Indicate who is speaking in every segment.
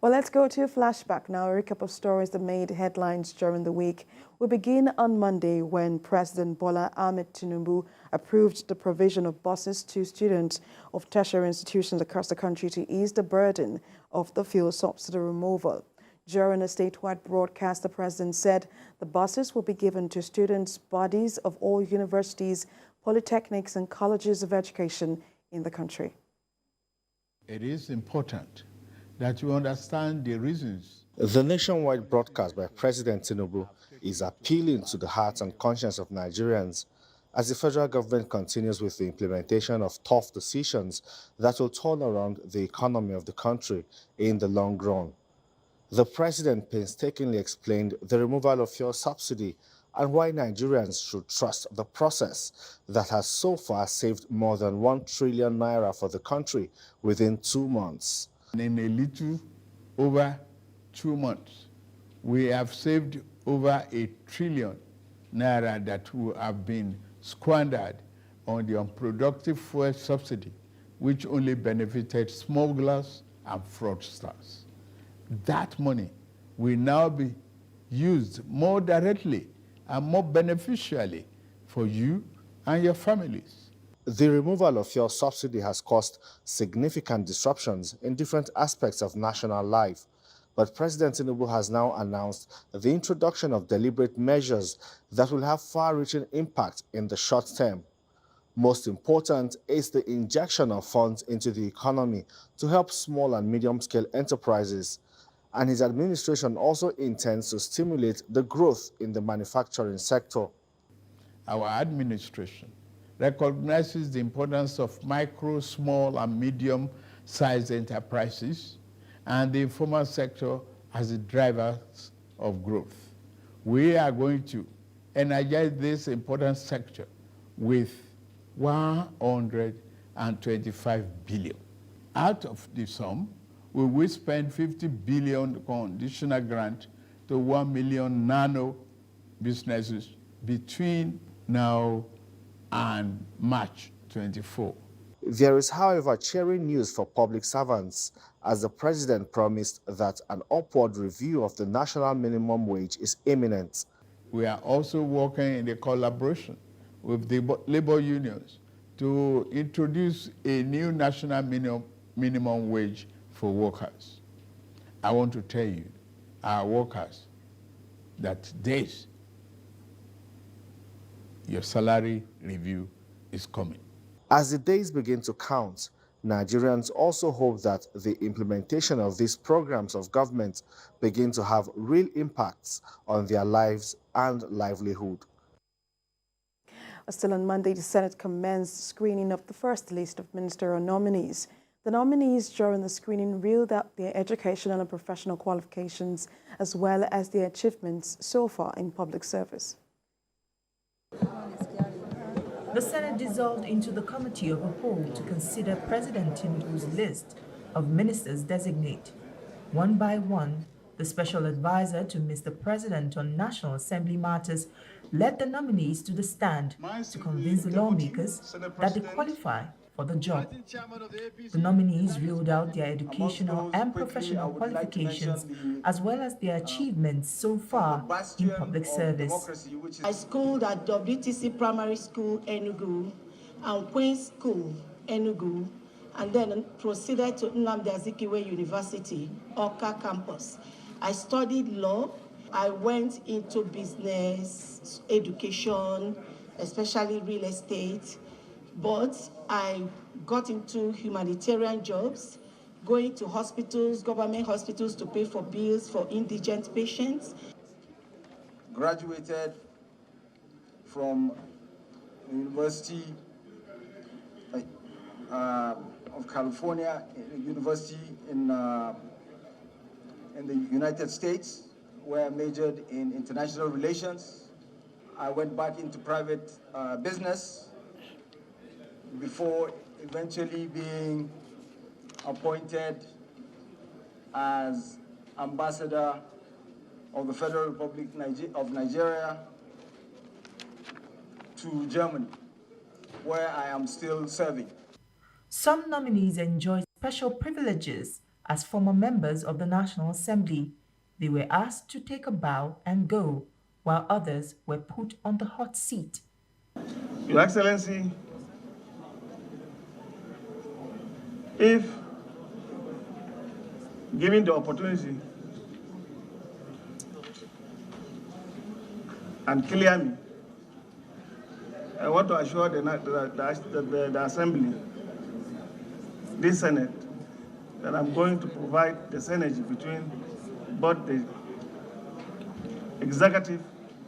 Speaker 1: Well, let's go to a flashback now, a recap of stories that made headlines during the week. We begin on Monday when President Bola Tinubu approved the provision of buses to students of tertiary institutions across the country to ease the burden of the fuel subsidy removal. During a statewide broadcast, the president said the buses will be given to students' bodies of all universities, polytechnics and colleges of education in the country.
Speaker 2: It is important that you understand the reasons.
Speaker 3: The nationwide broadcast by President Tinubu is appealing to the hearts and conscience of Nigerians as the federal government continues with the implementation of tough decisions that will turn around the economy of the country in the long run. The president painstakingly explained the removal of fuel subsidy and why Nigerians should trust the process that has so far saved more than 1 trillion naira for the country within 2 months.
Speaker 2: In a little over 2 months, we have saved over 1 trillion naira that would have been squandered on the unproductive fuel subsidy, which only benefited smugglers and fraudsters. That money will now be used more directly and more beneficially for you and your families.
Speaker 3: The removal of fuel subsidy has caused significant disruptions in different aspects of national life. But President Tinubu has now announced the introduction of deliberate measures that will have far-reaching impact in the short term. Most important is the injection of funds into the economy to help small and medium-scale enterprises. And his administration also intends to stimulate the growth in the manufacturing sector.
Speaker 2: Our administration recognizes the importance of micro, small, and medium-sized enterprises and the informal sector as the drivers of growth. We are going to energize this important sector with 125 billion. Out of the sum, we will spend 50 billion conditional grant to 1 million nano businesses between now and March 24.
Speaker 3: There is, however, cheering news for public servants, as the president promised that an upward review of the national minimum wage is imminent.
Speaker 2: We are also working in a collaboration with the labor unions to introduce a new national minimum wage for workers. I want to tell you, our workers, that your salary review is coming.
Speaker 3: As the days begin to count, Nigerians also hope that the implementation of these programs of government begin to have real impacts on their lives and livelihood.
Speaker 1: Still on Monday, the Senate commenced screening of the first list of ministerial nominees. The nominees during the screening reeled out their educational and professional qualifications as well as their achievements so far in public service.
Speaker 4: The Senate dissolved into the Committee of the Whole to consider President Tinubu's list of ministers designate. One by one, the special advisor to Mr. President on National Assembly matters led the nominees to the stand to convince the lawmakers that they qualify for the job. The nominees reeled out their educational and professional qualifications as well as their achievements so far in public service.
Speaker 5: I schooled at WTC Primary School, Enugu, and Queen's School, Enugu, and then proceeded to Nnamdi Azikiwe University, Awka campus. I studied law. I went into business, education, especially real estate, but I got into humanitarian jobs, going to hospitals, government hospitals to pay for bills for indigent patients.
Speaker 6: Graduated from the University of California, University in the United States, where I majored in international relations. I went back into private business before eventually being appointed as ambassador of the Federal Republic of Nigeria to Germany, where I am still serving.
Speaker 4: Some nominees enjoy special privileges as former members of the National Assembly. They were asked to take a bow and go, while others were put on the hot seat.
Speaker 7: Your Excellency, if given the opportunity and clear me, I want to assure the Assembly, this Senate, that I'm going to provide the synergy between both the executive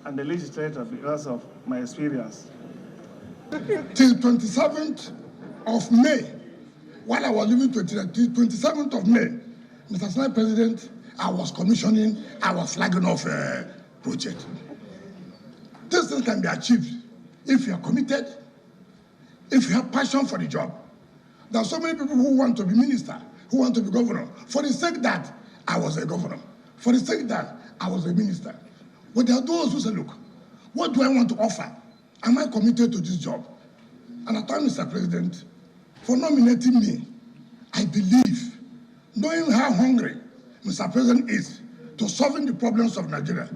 Speaker 7: and the legislature because of my experience.
Speaker 8: Till 27th of May, while I was living till 27th of May, Mr. Senate President, I was commissioning, I was flagging off a project. This thing can be achieved if you are committed, if you have passion for the job. There are so many people who want to be minister, who want to be governor, for the sake that I was a governor, for the sake that I was a minister. But there are those who say, look, what do I want to offer? Am I committed to this job? And I thank Mr. President for nominating me. I believe, knowing how hungry Mr. President is to solving the problems of Nigeria,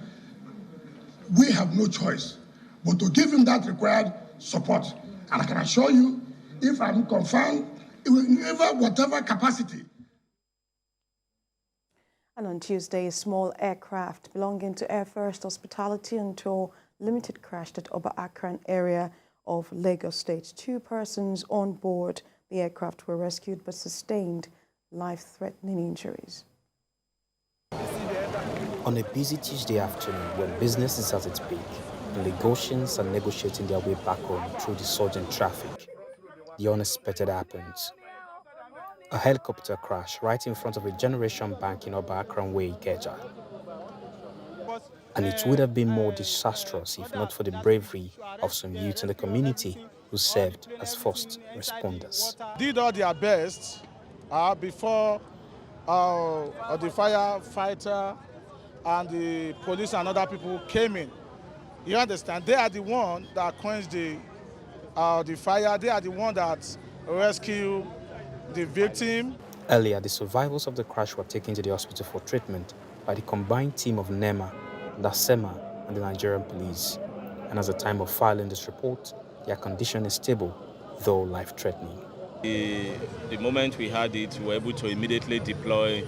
Speaker 8: we have no choice but to give him that required support. And I can assure you, if I'm confirmed, in whatever capacity.
Speaker 1: And on Tuesday, a small aircraft belonging to Air First Hospitality and Tour Limited crashed at Oba Akran area of Lagos State. 2 persons on board the aircraft were rescued but sustained life-threatening injuries.
Speaker 9: On a busy Tuesday afternoon, when business is at its peak, the Lagosians are negotiating their way back home through the surging traffic, the unexpected happens. A helicopter crash right in front of a Generation Bank in Oba Akran Way, Ikeja. And it would have been more disastrous if not for the bravery of some youth in the community who served as first responders.
Speaker 10: Did all their best before the firefighter and the police and other people came in. You understand? They are the one that quenched the fire. They are the one that rescued the victim.
Speaker 9: Earlier, the survivors of the crash were taken to the hospital for treatment by the combined team of NEMA, NASEMA, and the Nigerian police. And at the time of filing this report, their condition is stable, though life-threatening.
Speaker 11: The moment we had it, we were able to immediately deploy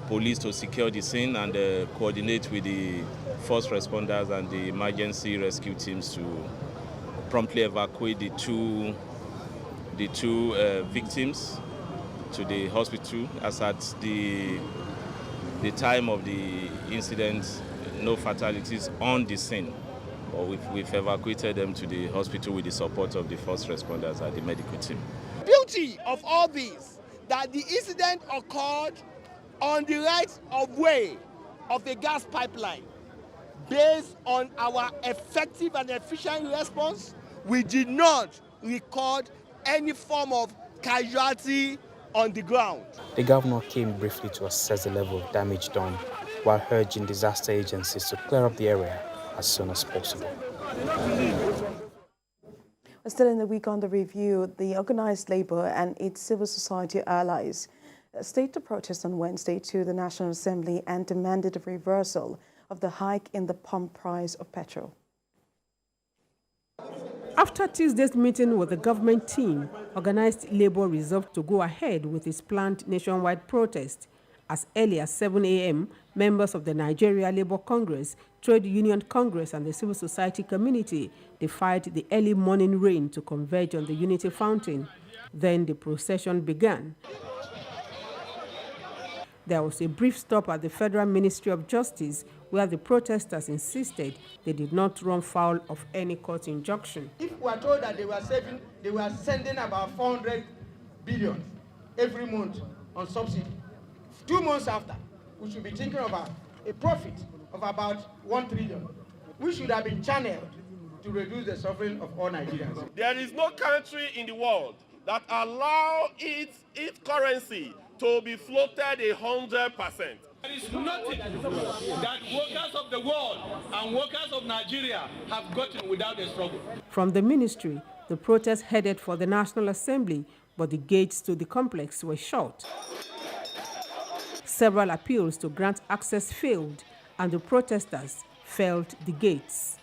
Speaker 11: police to secure the scene and coordinate with the first responders and the emergency rescue teams to promptly evacuate the two victims to the hospital. As at the time of the incident, no fatalities on the scene. But we've evacuated them to the hospital with the support of the first responders and the medical team.
Speaker 12: Beauty of all this, that the incident occurred on the right of way of the gas pipeline. Based on our effective and efficient response, we did not record any form of casualty on the ground.
Speaker 9: The governor came briefly to assess the level of damage done, while urging disaster agencies to clear up the area as soon as possible.
Speaker 1: Still in the week on the review, the organized labor and its civil society allies staged a protest on Wednesday to the National Assembly and demanded a reversal of the hike in the pump price of petrol.
Speaker 13: After Tuesday's meeting with the government team, organized labor resolved to go ahead with its planned nationwide protest. As early as 7 a.m., members of the Nigeria Labour Congress, Trade Union Congress and the civil society community defied the early morning rain to converge on the Unity Fountain. Then the procession began. There was a brief stop at the Federal Ministry of Justice, where the protesters insisted they did not run foul of any court injunction.
Speaker 12: If we are told that they were sending about 400 billion every month on subsidy, 2 months after, we should be thinking about a profit of about 1 trillion. We should have been channeled to reduce the suffering of all Nigerians.
Speaker 14: There is no country in the world that allows its currency to be floated 100%.
Speaker 15: There is nothing that workers of the world and workers of Nigeria have gotten without a struggle.
Speaker 13: From the ministry, the protest headed for the National Assembly, but the gates to the complex were shut. Several appeals to grant access failed, and the protesters filled the gates.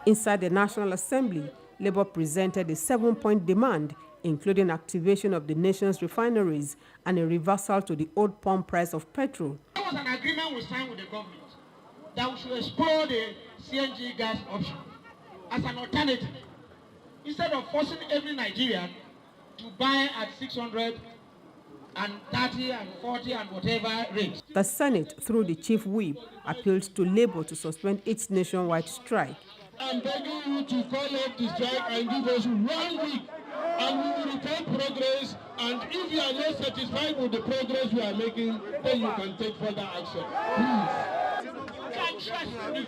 Speaker 13: Inside the National Assembly, Labour presented a 7-point demand, including activation of the nation's refineries and a reversal to the old pump price of petrol.
Speaker 16: There was an agreement we signed with the government that we should explore the CNG gas option as an alternative, instead of forcing every Nigerian to buy at 630 and 40 and whatever rates.
Speaker 13: The Senate, through the chief whip, appealed to Labour to suspend its nationwide strike.
Speaker 16: I'm begging you to call off the strike and give us 1 week, and we will report progress. And if you are not satisfied with the progress we are making, then you can take further action. Please.
Speaker 17: You can trust me.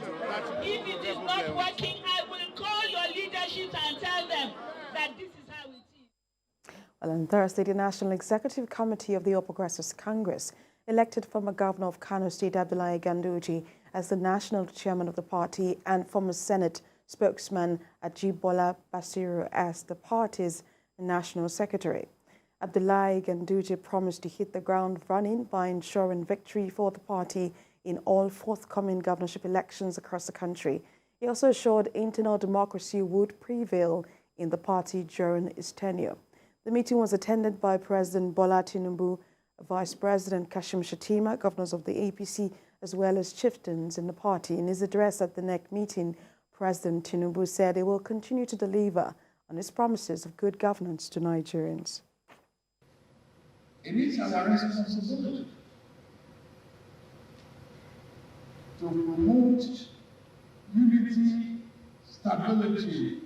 Speaker 17: If it is not working, I will call your leadership and tell them that this is how it is.
Speaker 1: Well, on Thursday, the National Executive Committee of the All Progressives Congress elected former Governor of Kano State, Abdullahi Ganduje, as the national chairman of the party and former Senate spokesman Bola Tinubu as the party's national secretary. Abdullahi Ganduje promised to hit the ground running by ensuring victory for the party in all forthcoming governorship elections across the country. He also assured internal democracy would prevail in the party during his tenure. The meeting was attended by President Bola Tinubu, Vice President Kashim Shettima, governors of the APC, as well as chieftains in the party. In his address at the NEC meeting, President Tinubu said he will continue to deliver on his promises of good governance to Nigerians.
Speaker 2: It is our responsibility to promote unity, stability,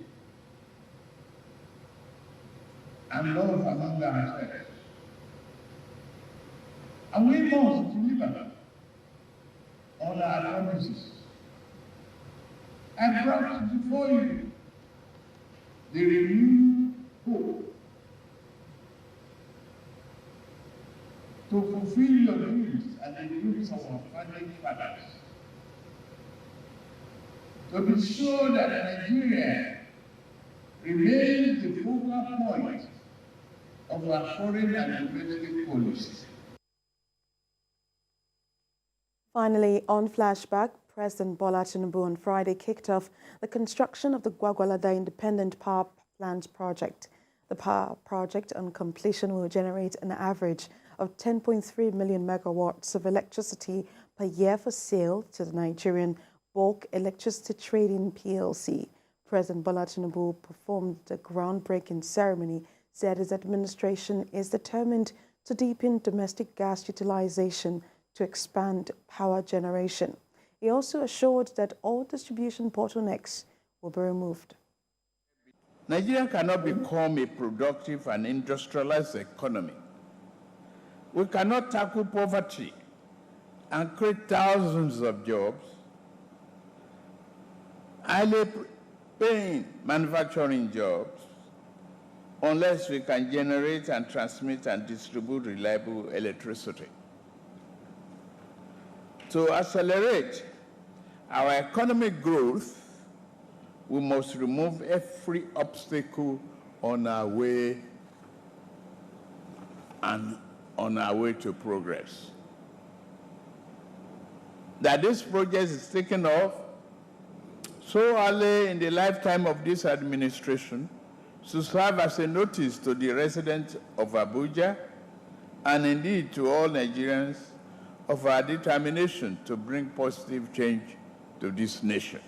Speaker 2: and love among ourselves. And we must deliver on our promises. I brought before you the renewed hope to fulfill your dreams and the dreams of our founding fathers, to be sure that Nigeria remains the focal point of our foreign and domestic policy.
Speaker 1: Finally, on Flashback, President Bola Tinubu on Friday kicked off the construction of the Gwagwalada Independent Power Plant project. The power project on completion will generate an average of 10.3 million megawatts of electricity per year for sale to the Nigerian Bulk Electricity Trading PLC. President Bola Tinubu performed the groundbreaking ceremony, said his administration is determined to deepen domestic gas utilization to expand power generation. He also assured that all distribution bottlenecks will be removed.
Speaker 2: Nigeria cannot become a productive and industrialized economy. We cannot tackle poverty and create thousands of jobs, highly paying manufacturing jobs, unless we can generate and transmit and distribute reliable electricity. To accelerate our economic growth, we must remove every obstacle on our way to progress. That this project is taken off so early in the lifetime of this administration to serve as a notice to the residents of Abuja and indeed to all Nigerians of our determination to bring positive change to this nation.